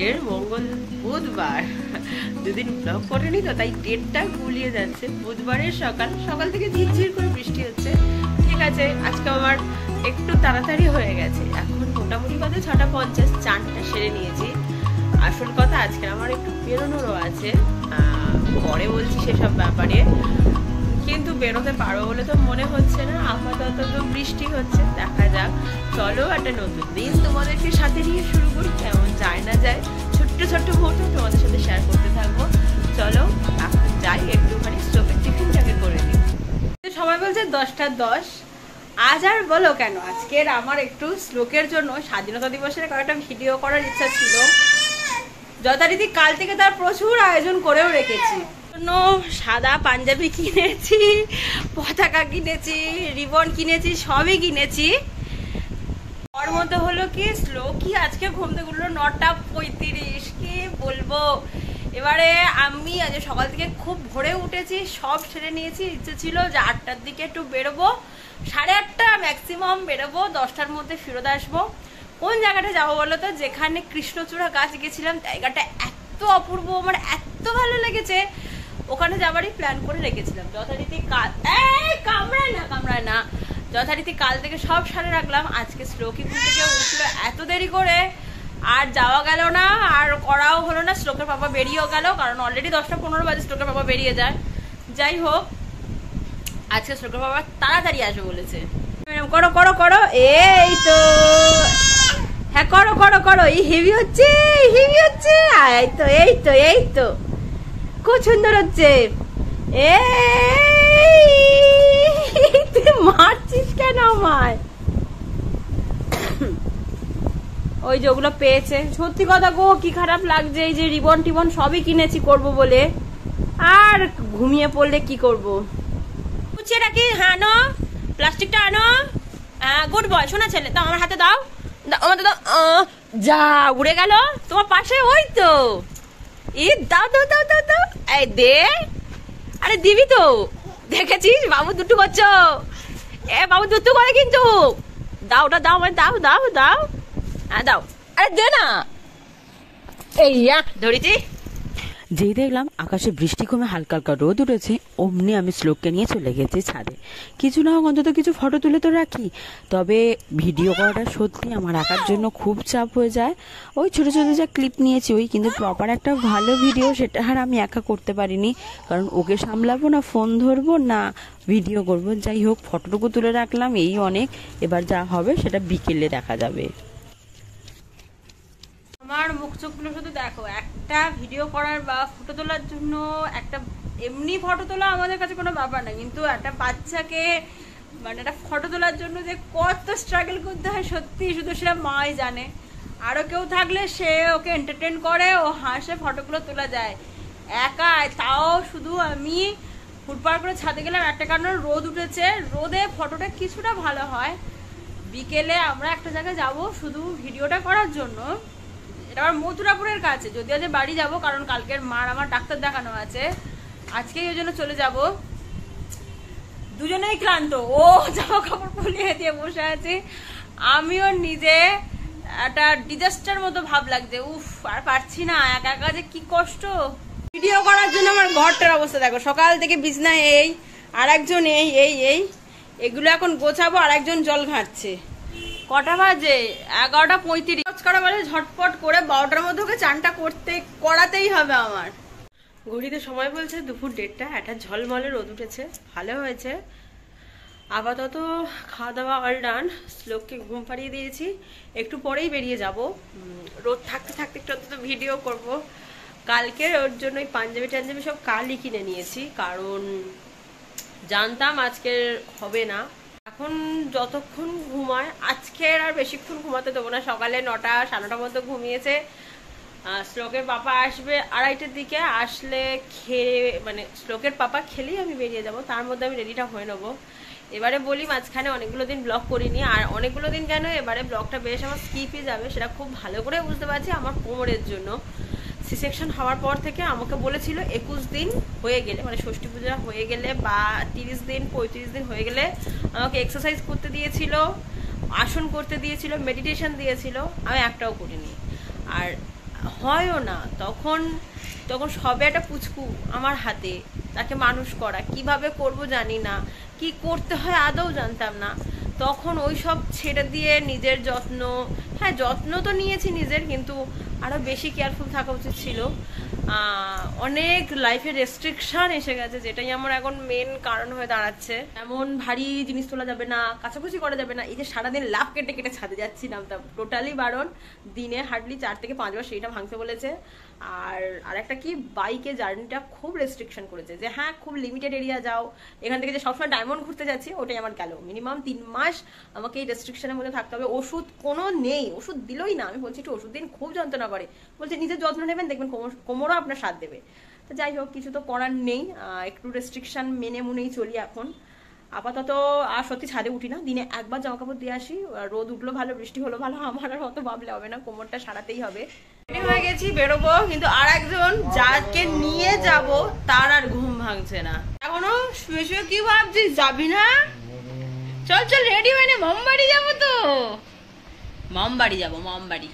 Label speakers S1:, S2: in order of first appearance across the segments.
S1: আজকের বুধবার, দুদিন ব্লগ করেনি তো তাই ডেটটা গুলিয়ে যাচ্ছে। বুধবারের সকাল থেকে ঝিরঝির করে বৃষ্টি হচ্ছে। ঠিক আছে, আজকে আমার একটু তাড়াতাড়ি হয়ে গেছে। এখন মোটামুটি বাজে 6:50, চানটা সেরে নিয়েছি। আসল কথা আজকে আমার একটু বেরোনোরও আছে, পরে বলছি সেসব ব্যাপারে। কিন্তু বেরোতে পারবো বলে তো মনে হচ্ছে না, আপাতত তো বৃষ্টি হচ্ছে। দেখা যাক, চলো একটা নতুন দিন তোমাদেরকে সাথে নিয়ে শুরু করি। কেমন যায় না যায় ছোট্ট ছোট্ট মুহূর্ত তোমাদের সাথে শেয়ার করতে থাকবো। চলো এখন যাই, একটুখানি স্টোভের টিফিনটাকে করে নিই। সবাই বলছে 10:10, আজ আর বলো কেন, আজকের আমার একটু শ্লোকের জন্য স্বাধীনতা দিবসের কয়েকটা ভিডিও করার ইচ্ছা ছিল। যথারীতি কাল থেকে তার প্রচুর আয়োজন করেও রেখেছি। সাদা পাঞ্জাবি কিনেছি, পতাকা কিনেছি, রিবন কিনেছি, সবই কিনেছি। ওর মধ্যে হলো কি, শ্লোকই আজকে ঘুম থেকে উঠলো 9:35। কি বলবো, এবারে আমি আজ সকাল থেকে খুব ভোরে উঠেছি, সব সেরে নিয়েছি। ইচ্ছে ছিল যে 8টার দিকে একটু বেরোবো, 8:30 ম্যাক্সিমাম বেরোবো, 10টার মধ্যে ফেরত আসবো। কোন জায়গাটা যাবো বলো তো? যেখানে কৃষ্ণচূড়া গাছ গেছিলাম, জায়গাটা এত অপূর্ব, আমার এত ভালো লেগেছে, ওখানে যাবারই প্ল্যান করে রেখেছিলাম। যথারীতি কামড়ায় না, যথারীতি কাল থেকে সব সারে রাখলাম। আজকে শ্লোকি ঘুম থেকে উঠলো এত দেরি করে, আর যাওয়া গেল না, আর করাও হলো না। শ্লোকের বাবা বেরিয়েও গেল, কারণ অলরেডি 10:15 বাজে শ্লোকের বাবা বেরিয়ে যায়। যাই হোক, আজকে শ্লোকের বাবা তাড়াতাড়ি আসবে বলেছে। করো করো করো, এই তো, হ্যাঁ করো করো করো, এই হেভি হচ্ছে, হেভি হচ্ছে। এই তো এই তো এই তো, খুব সুন্দর হচ্ছে। তুই মারছিস কেন আমায়? ওই যে ওগুলো পেয়েছে, সত্যি কথা গো, কি খারাপ লাগছে। এই যে রিবন টিবন সবই কিনেছি করব বলে, আর ঘুমিয়ে পড়লে কি করব। গুছিয়ে রাখি। হ্যাঁ আনো, প্লাস্টিকটা আনো। গুড বয়, শোনা ছেলে। দাও আমার হাতে, দাও আমাদের দাও। যা উড়ে গেল তোমার পাশে, ওই তো। দাও দাও দাও দাও দাও, এই দে। আরে দিবি তো, দেখেছিস বাবু দুটু করছো। বাবু দুটু করে কিন্তু। দাও ওটা দাও, মানে দাও দাও দাও, হ্যাঁ দাও। আরে দে না, এই ধরেছি। যেই দেখলাম আকাশে বৃষ্টি কমে হালকা হালকা রোদ উঠেছে, অমনি আমি শ্লোককে নিয়ে চলে গেছি ছাদে। কিছু না হোক অন্তত কিছু ফটো তুলে তো রাখি। তবে ভিডিও করাটা সত্যি আমার আঁকার জন্য খুব চাপ হয়ে যায়। ওই ছোটো ছোটো যা ক্লিপ নিয়েছি ওই, কিন্তু প্রপার একটা ভালো ভিডিও সেটা আর আমি একা করতে পারিনি, কারণ ওকে সামলাবো না, ফোন ধরবো না, ভিডিও করব। যাই হোক, ফটোটুকু তুলে রাখলাম, এই অনেক। এবার যা হবে সেটা বিকেলে দেখা যাবে। আমার মুখ চোখগুলো শুধু দেখো, একটা ভিডিও করার বা ফটো তোলার জন্য, একটা এমনি ফটো তোলা আমাদের কাছে কোনো ব্যাপার না, কিন্তু একটা বাচ্চাকে মানে একটা ফটো তোলার জন্য যে কত স্ট্রাগল করতে হয়, সত্যি শুধু সেটা মাই জানে। আরো কেউ থাকলে সে ওকে এন্টারটেন করে, ও হাসে, ফটোগুলো তোলা যায়। একা তাও শুধু আমি ফুটপার করে ছাদে গেলাম একটা কারণ রোদ উঠেছে, রোদে ফটোটা কিছুটা ভালো হয়। বিকেলে আমরা একটা জায়গায় যাব শুধু ভিডিওটা করার জন্য। এটা আমার মথুরাপুরের কাছে, যদিও আজ বাড়ি যাব, কারণ কালকের মার আমার ডাক্তার দেখানো আছে, আজকেই ওই জন্য চলে যাব। দুজনেই ক্লান্ত, ও জামা কাপড় ফুলিয়ে দিয়ে বসে আছে, আমিও নিজে একটা ডিজাস্টার মতো ভাব লাগছে। উফ, আর পারছি না, একা একা যে কি কষ্ট। ভিডিও করার জন্য আমার ঘরটার অবস্থা দেখো, সকাল থেকে বিছনায় এই, আর একজন এই এই এই, এগুলো এখন গোছাবো, আর একজন জল ঘাঁটছে। কটা বাজে? 11:35 করা বাজে। ঝটপট করে 12টার মধ্যে ওকে চানটা করাতেই হবে আমার। ঘড়িতে সময় বলছে দুপুর 1:30, একটা ঝলমলে রোদ উঠেছে, ভালো হয়েছে। আপাতত খাওয়া দাওয়া অল ডান, শ্লোককে ঘুম পাড়িয়ে দিয়েছি, একটু পরেই বেরিয়ে যাব। রোদ থাকতে থাকতে একটু অন্তত ভিডিও করব। কালকে ওর জন্য ওই পাঞ্জাবি টাঞ্জাবি সব কালই কিনে নিয়েছি, কারণ জানতাম আজকের হবে না। এখন যতক্ষণ ঘুমায়, আজকের আর বেশিক্ষণ ঘুমাতে দেবো না। সকালে 9টা 9:30 মতো ঘুমিয়েছে। শ্লোকের পাপা আসবে 2:30টার দিকে, আসলে খেয়ে মানে শ্লোকের পাপা খেলেই আমি বেরিয়ে যাব, তার মধ্যে আমি রেডিটা হয়ে নেবো। এবারে বলি, মাঝখানে অনেকগুলো দিন ব্লগ করিনি, আর অনেকগুলো দিন কেন, এবারে ব্লগটা বেশ আমার স্কিপই যাবে, সেটা খুব ভালো করে বুঝতে পারছি। আমার কোমরের জন্য সি সেকশন হওয়ার পর থেকে আমাকে বলেছিল 21 দিন হয়ে গেলে, মানে ষষ্ঠী পূজা হয়ে গেলে বা 30 দিন 35 দিন হয়ে গেলে আমাকে এক্সারসাইজ করতে দিয়েছিল, আসন করতে দিয়েছিল, মেডিটেশন দিয়েছিল, আমি একটাও করিনি। আর হয়ও না। তখন তখন সবে একটা পুচকু আমার হাতে, তাকে মানুষ করা কিভাবে করব জানি না, কি করতে হয় আদৌ জানতাম না। তখন ওই সব ছেড়ে দিয়ে নিজের যত্ন, হ্যাঁ যত্ন তো নিয়েছি নিজের, কিন্তু আরও বেশি কেয়ারফুল থাকা উচিত ছিল। অনেক লাইফে রেস্ট্রিকশন এসে গেছে, যেটাই আমার এখন মেন কারণ হয়ে দাঁড়াচ্ছে। এমন ভারী জিনিস তোলা যাবে না, কাছাকাছি করা যাবে না। এই যে সারাদিন লাভ কেটে কেটে ছাদে যাচ্ছি নামটা টোটালি বারণ। দিনে হার্ডলি 4 থেকে 5 বার সেইটা ভাঙতে বলেছে। আর একটা কি, বাইকে জার্নিটা খুব রেস্ট্রিকশন করেছে, যে হ্যাঁ খুব লিমিটেড এরিয়া যাও। এখান থেকে যে সবসময় ডায়মন্ড ঘুরতে যাচ্ছি ওটাই আমার গেল। মিনিমাম 3 মাস আমাকে এই রেস্ট্রিকশনের মধ্যে থাকতে হবে। ওষুধ কোনো নেই, ওষুধ দিলই না। আমি বলছি একটু ওষুধ দিন, খুব যন্ত্রণা করে। বলছে নিজের যত্ন নেবেন, দেখবেন কোমরও আপনার সাথ দেবে। তো যাই হোক, কিছু তো করার নেই, একটু রেস্ট্রিকশন মেনে মুনেই চলি এখন আপাতত। আর সত্যি ছাদে উঠি না, দিনে একবার জামা কাপড় দিয়ে আসি। রোদ উঠলো ভালো, বৃষ্টি হলো ভালো, আমার আর অত ভাবলে হবে না, কোমরটা সারাতেই হবে। রেডি হয়ে গেছি, বেরোবো, কিন্তু আর একজন যাকে নিয়ে যাব তার আর ঘুম ভাঙছে না। এখনো শুয়ে শুয়ে কি ভাবছিস, যাবি না? চল চল রেডি হয়ে নে, মামবাড়ি যাবো তো। মামবাড়ি যাবো, মামবাড়ি।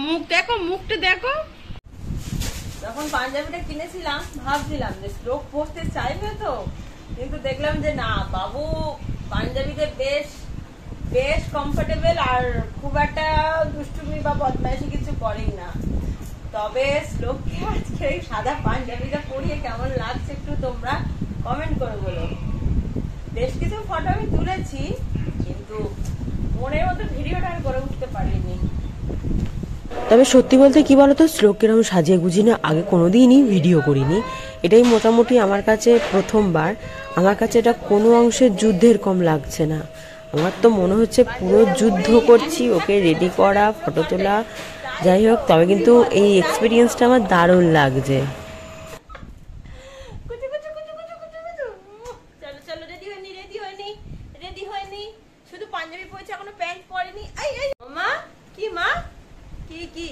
S1: মুখ দেখো, মুখটা দেখো। যখন পাঞ্জাবিটা কিনেছিলাম ভাবছিলাম যে শ্লোক পরতে চাইবে তো, কিন্তু দেখলাম যে না, বাবু পাঞ্জাবিতে বেশ বেশ কমফোর্টেবল, আর খুব একটা দুষ্টুমি বা বদমাইশি কিছু করেই না। তবে শ্লোককে আজকে এই সাদা পাঞ্জাবিটা পরিয়ে কেমন লাগছে একটু তোমরা কমেন্ট করে বলো। বেশ কিছু ফটো আমি তুলেছি, কিন্তু মনের মতো ভিডিওটা আমি করে উঠতে পারিনি।
S2: তবে সত্যি বলতে কি বলতো, শ্লোককে আমি সাজিয়ে গুজিয়ে আগে কোনোদিনই ভিডিও করিনি। এটাই মোটামুটি আমার কাছে প্রথমবার। আমার কাছে এটা কোনো অংশে যুদ্ধের কম লাগছে না। আমার তো মনে হচ্ছে পুরো যুদ্ধ করছি, ওকে রেডি করা, ফটো তোলা। যাই হোক, তবে কিন্তু এই এক্সপিরিয়েন্সটা আমার দারুণ লাগছে।
S1: শুধু পাঞ্জাবি পরেছে, এখনো প্যান্ট পরেনি। মা কি, মা কি কি?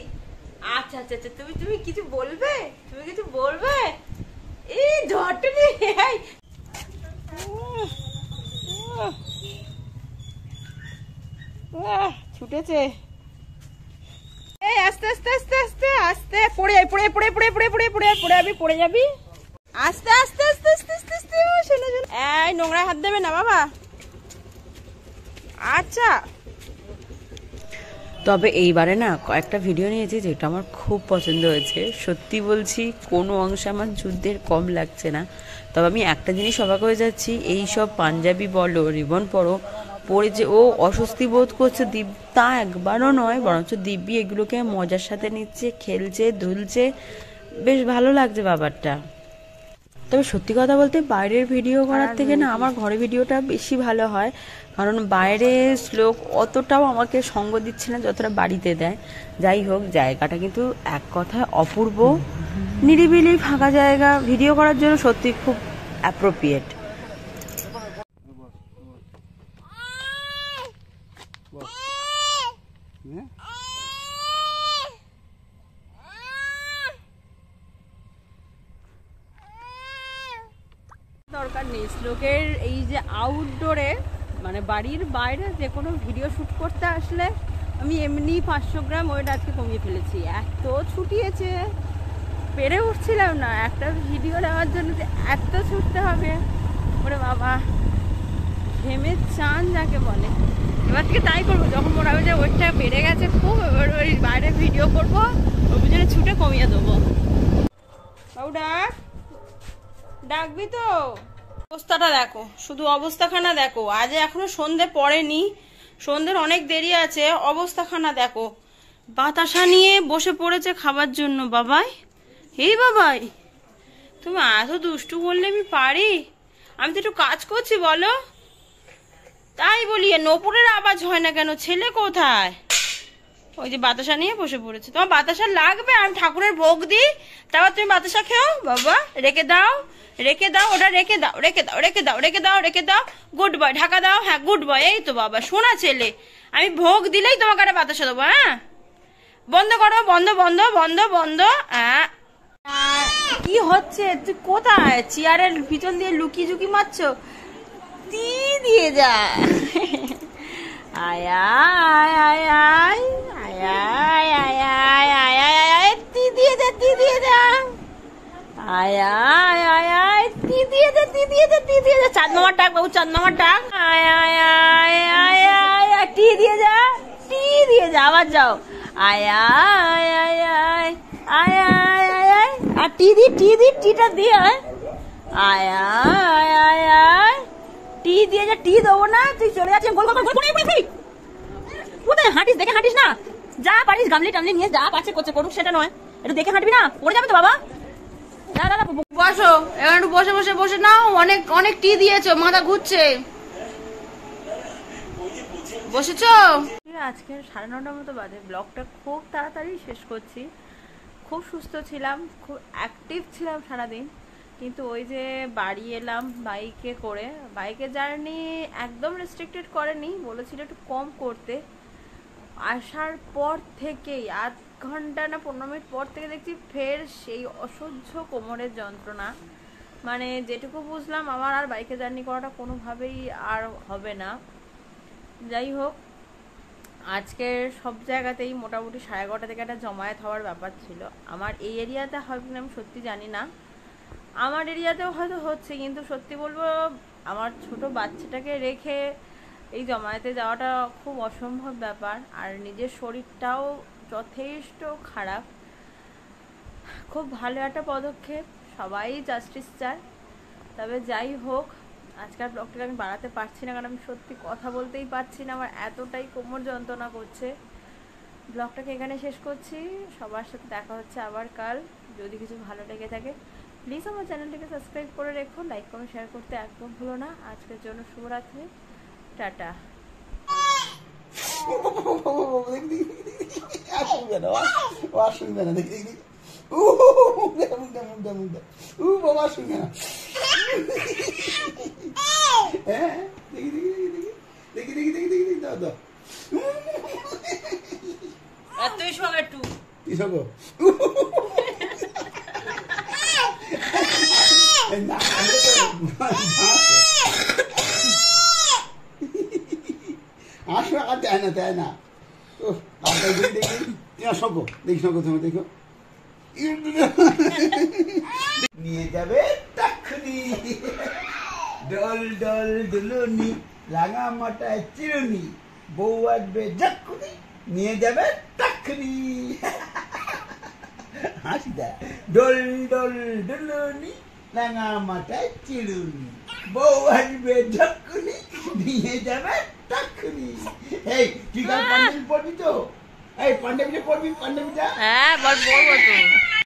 S1: আচ্ছা আচ্ছা আচ্ছা, তুমি কিছু বলবে? তুমি কিছু বলবে? এই ঝটনি ছুটেছে। এই আস্তে আস্তে আস্তে আস্তে আস্তে, পড়ে যাবি, পড়ে পড়ে পড়ে পড়ে পড়ে পড়ে পড়ে যাবি, পড়ে যাবি। আস্তে আস্তে আস্তে আস্তে আস্তে আস্তে, শোনো শোনো, এই নোংরা হাত দেবে না বাবা। আচ্ছা।
S2: তবে এইবারে না কয়েকটা ভিডিও নিয়েছি যেটা আমার খুব পছন্দ হয়েছে। সত্যি বলছি, কোনো অংশে আমার যুদ্ধের কম লাগছে না। তবে আমি একটা জিনিস অবাক হয়ে যাচ্ছি, এই সব পাঞ্জাবি বলো, রিবন পরে যে ও অস্বস্তি বোধ করছে, তা একবারও নয়, বরঞ্চ দিব্যি এগুলোকে মজার সাথে নিচ্ছে, খেলছে, দুলছে, বেশ ভালো লাগছে ব্যাপারটা। তবে সত্যি কথা বলতে, বাইরের ভিডিও করার থেকে না আমার ঘরে ভিডিওটা বেশি ভালো হয়। কারণ বাইরে শ্লোক অতটাও আমাকে সঙ্গ দিচ্ছে না যতটা বাড়িতে দেয়। যাই হোক, জায়গাটা কিন্তু এক কথায় অপূর্ব, নিরিবিলি ফাঁকা জায়গা, ভিডিও করার জন্য সত্যি খুব অ্যাপ্রোপ্রিয়েট।
S1: দরকার নেই শ্লোকের এই যে আউটডোরে, মানে বাড়ির বাইরে যে কোনো ভিডিও শ্যুট করতে আসলে আমি এমনি 500 গ্রাম ওয়েট আজকে কমিয়ে ফেলেছি। এত ছুটিয়েছে, পেরে উঠছিলাম না একটা ভিডিও নেওয়ার জন্য যে এত ছুটতে হবে। ওরে বাবা, ঘেমে চান যাকে বলে। এবার থেকে তাই করবো, যখন মনে হবে যে ওয়েটটা বেড়ে গেছে খুব, এবার ওই বাইরে ভিডিও করবো, ওর পিছনে ছুটে কমিয়ে দেবো। বাবু ডাকবি তো? অবস্থাটা দেখো, শুধু অবস্থাখানা দেখো। আজ এখনো সন্ধে পড়েনি, সন্ধ্যের অনেক দেরি আছে, অবস্থাখানা দেখো। বাতাসা নিয়ে বসে পড়েছে খাবার জন্য। বাবাই, এই বাবাই, তুমি এত দুষ্টু করলে আমি পারি? আমি তো একটু কাজ করছি বলো। তাই বলি, নপুরের আওয়াজ হয় না কেন? ছেলে কোথায়? ওই যে বাতাসা নিয়ে বসে পড়েছে। তোমার বাতাসা লাগবে? আমি ঠাকুরের ভোগ দিই, তারপর তুমি বাতাসা খেও। বাবা রেখে দাও, রেখে দাও, ওটা রেখে দাও, রেখে দাও, রেখে দাও, রেখে দাও, রেখে দাও। গুড বয়, ঢাকা দাও। হ্যাঁ গুড বয়। এই তো বাবা, শোনা ছেলে, আমি ভোগ দিলেই তোমাকে একটা বাতাসা দেবো। হ্যাঁ বন্ধ করো, বন্ধ বন্ধ বন্ধ বন্ধ। হ্যাঁ কি হচ্ছে? তুই কোথায়? চেয়ারের পিছন দিয়ে লুকি ঝুঁকি মারছো? দিয়ে যা।
S2: আয় আয় আয় আয় আয় আয় আয় আয় আয় আয় আয় টি দিয়ে দে টি দিয়ে দে আয় আয় আয় আয় টি দিয়ে দে টি দিয়ে দে টি দিয়ে দে চাঁদ মামার ডাক বাবু চাঁদ মামার ডাক আয় আয় আয় আয় আয় টি দিয়ে যা টি দিয়ে যা আবার যাও আয় আয় আয় আয় আয় আয় আয় আয় আর টি দি টিটা দিয়ে আয় আয় আয় আয় আয় টি দিয়ে যা টি দেবো না তুই চলে যাচ্ছিস গোল গোল গোল কোথায় হাঁটিস দেখে হাঁটিস না যা পারিস গামলি টামলি নিয়ে যা পাচ্ছে করছে করুক সেটা নয় একটু দেখে হাঁটবি না পড়ে যাবে তো বাবা
S1: বসো এবার একটু বসে বসে বসে নাও অনেক অনেক টি দিয়েছো মাথা ঘুরছে বসেছো
S2: আজকে 9:30 মতো বাজে ব্লগটা খুব তাড়াতাড়ি শেষ করছি খুব সুস্থ ছিলাম খুব অ্যাক্টিভ ছিলাম সারাদিন কিন্তু ওই যে বাড়ি এলাম বাইকে করে বাইকে জার্নি একদম রেস্ট্রিক্টেড করেনি বলেছিল একটু কম করতে আসার পর থেকেই 8 ঘন্টা না 15 মিনিট পর থেকে দেখছি ফের সেই অসহ্য কোমরের যন্ত্রণা মানে যেটুকু বুঝলাম আমার আর বাইকে জার্নি করাটা কোনোভাবেই আর হবে না যাই হোক আজকে সব জায়গাতেই মোটামুটি 11:30 থেকে একটা জমায়েত হওয়ার ব্যাপার ছিল আমার এই এরিয়াতে হবে না আমি সত্যি জানি না আমার এরিয়াতেও হয়তো হচ্ছে কিন্তু সত্যি বলবো আমার ছোট বাচ্চাটাকে রেখে এই জমায়েতে যাওয়াটা খুব অসম্ভব ব্যাপার আর নিজের শরীরটাও যথেষ্ট খারাপ খুব ভালো একটা পদক্ষেপ সবাই জাস্টিস চায় তবে যাই হোক আজকের ব্লগটাকে আমি বাড়াতে পারছি না কারণ আমি সত্যি কথা বলতেই পারছি না আমার এতটাই কোমর যন্ত্রণা করছে ব্লগটাকে এখানে শেষ করছি সবার সাথে দেখা হচ্ছে আবার কাল যদি কিছু ভালো লেগে থাকে প্লিজ আমার চ্যানেলটিকে সাবস্ক্রাইব করে রেখো লাইক কমেন্ট শেয়ার করতে একদম ভুলো না আজকের জন্য শুভরাত্রি টাটা
S3: দেয় না শোকো দেখি শোকো তুমি দেখো নিয়ে যাবে টাকুনি ডল ডল দুলুনি রাঙা মাটায় চিরুনি বউ আসবে জাকুনি নিয়ে যাবে টাকুনি হাসি দেয় ডল ডল দুলুনি রাঙা মাটায় চিরুনি বউ আসবে ঝাকুনি নিয়ে যাবে টাকুনি এই তুই কাল পাঞ্জাবি পড়বি তো এই পাঞ্জাবিটা পড়বি পাঞ্জাবিটা
S2: হ্যাঁ বল বলবো তো